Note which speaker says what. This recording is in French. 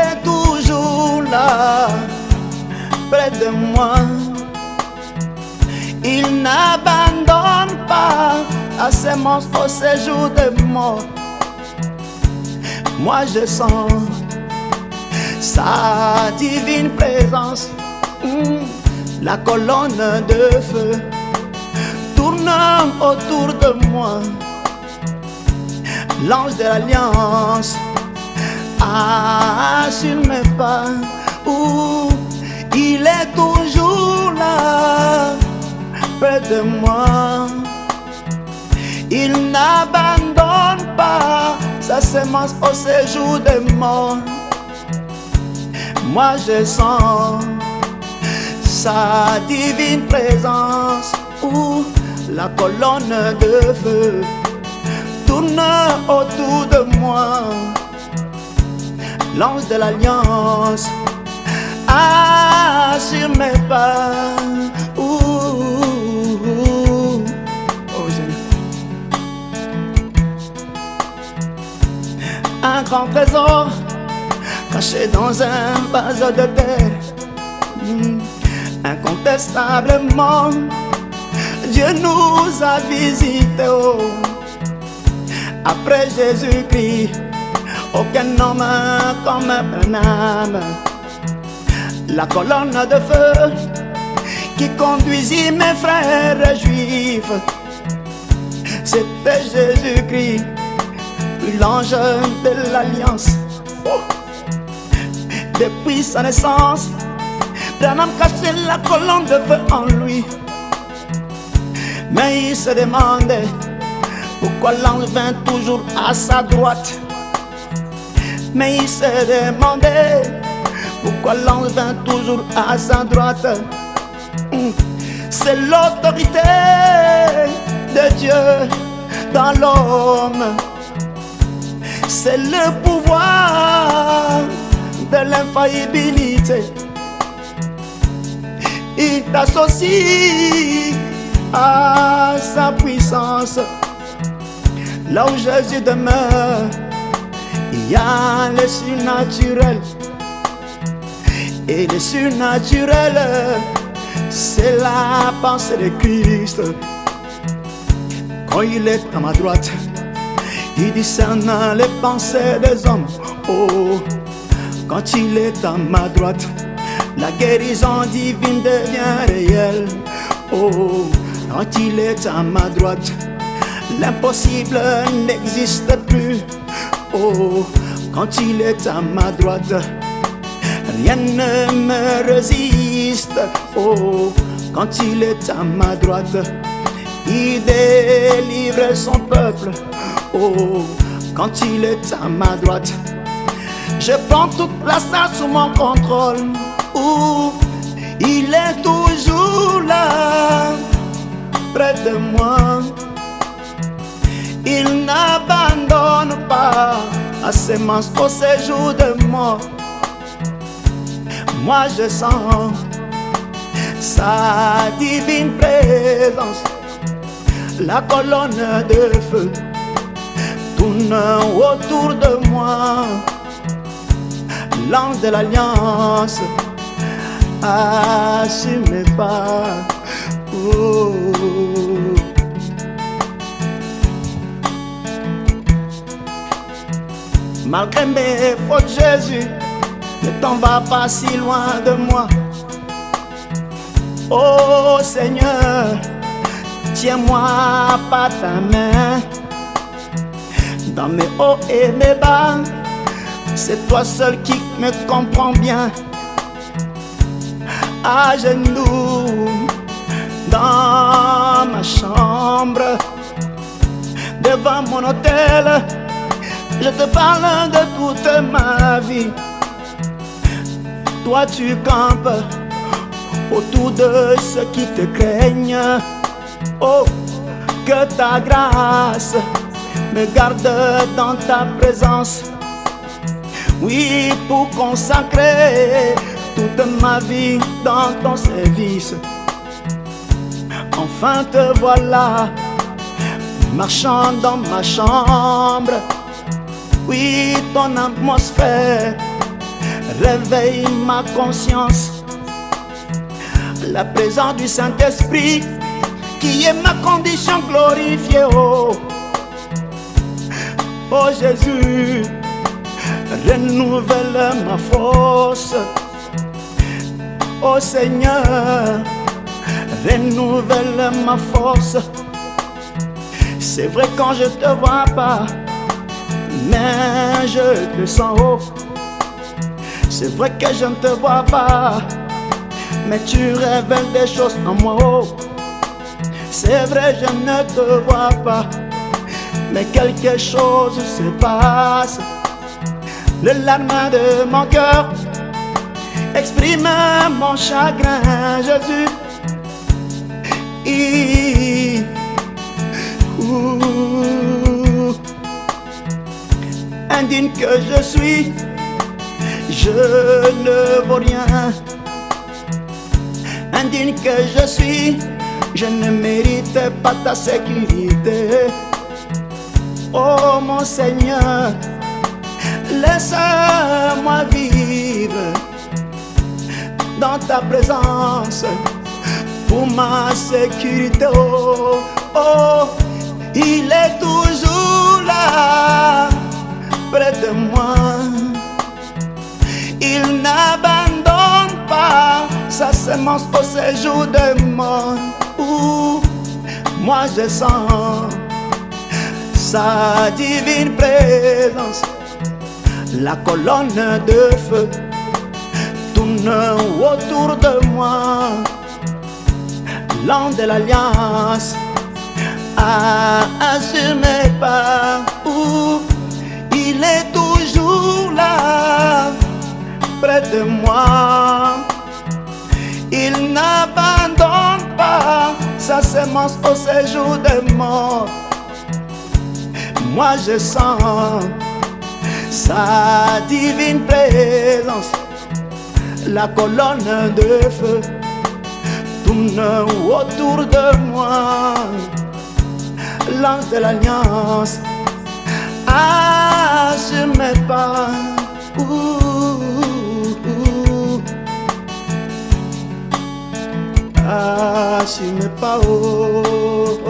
Speaker 1: est toujours là, près de moi. Il n'abandonne pas à ses monstres au séjour de mort. Moi je sens sa divine présence. La colonne de feu tourne autour de moi. L'ange de l'alliance assure mes pas. Il est toujours là, près de moi. Il n'abandonne pas sa semence au séjour des morts. Moi je sens sa divine présence. La colonne de feu tourne autour de moi. L'ange de l'alliance assure mes pas. Un grand trésor caché dans un vase de terre. Incontestablement, Dieu nous a visités. Après Jésus-Christ, aucun homme comme Branham. La colonne de feu qui conduisit mes frères juifs, c'était Jésus-Christ, puis l'ange de l'alliance. Depuis sa naissance, Branham cachait la colonne de feu en lui. Mais il se demandait pourquoi l'ange vint toujours à sa droite. Mais il se demandait pourquoi l'ange vint toujours à sa droite. C'est l'autorité de Dieu dans l'homme. C'est le pouvoir de l'infaillibilité. Il t'associe à sa puissance. Là où Jésus demeure, il y a le surnaturel. Et le surnaturel, c'est la pensée de Christ. Quand il est à ma droite, il discerne les pensées des hommes. Quand il est à ma droite, la guérison divine devient réelle. Quand il est à ma droite, l'impossible n'existe plus. Quand il est à ma droite, rien ne me résiste. Quand il est à ma droite, il délivre son peuple. Quand il est à ma droite, je prends toute la salle sous mon contrôle. Il est toujours là, près de moi. Il n'abandonne pas à ses mains au séjour de mort. Moi je sens sa divine présence. La colonne de feu tourne autour de moi. L'ange de l'alliance assure mes pas. Malgré mes fautes, Jésus ne t'en va pas si loin de moi. Oh Seigneur, tiens-moi par ta main. Dans mes hauts et mes bas, c'est toi seul qui me comprends bien. À genoux dans ma chambre, devant mon autel, je te parle de toute ma vie. Toi tu campes autour de ceux qui te craignent. Oh, que ta grâce me garde dans ta présence. Oui, pour consacrer toute ma vie dans ton service. Enfin te voilà, marchant dans ma chambre. Oui, ton atmosphère réveille ma conscience. La présence du Saint-Esprit qui est ma condition glorifiée. Oh, oh Jésus, renouvelle ma force. Oh Seigneur, renouvelle ma force. C'est vrai quand je te vois pas, mais je te sens haut. C'est vrai que je ne te vois pas, mais tu révèles des choses en moi. Oh, c'est vrai je ne te vois pas, mais quelque chose se passe. Les larmes de mon cœur exprime mon chagrin, Jésus. Indigne que je suis, je ne vaux rien. Indigne que je suis, je ne mérite pas ta sécurité. Oh mon Seigneur, laisse-moi vivre dans ta présence pour ma sécurité. Oh, oh, il est toujours là près de moi. Il n'abandonne pas sa semence au séjour de mort. Moi je sens sa divine présence. La colonne de feu tourne autour de moi. L'ange de l'alliance a sur mes pas. Il est toujours là près de moi. Il n'abandonne pas sa semence au séjour des morts. Moi je sens sa divine présence. La colonne de feu tourne autour de moi. L'ange de l'alliance a sur mes pas. Sur mes pas. Oh, oh.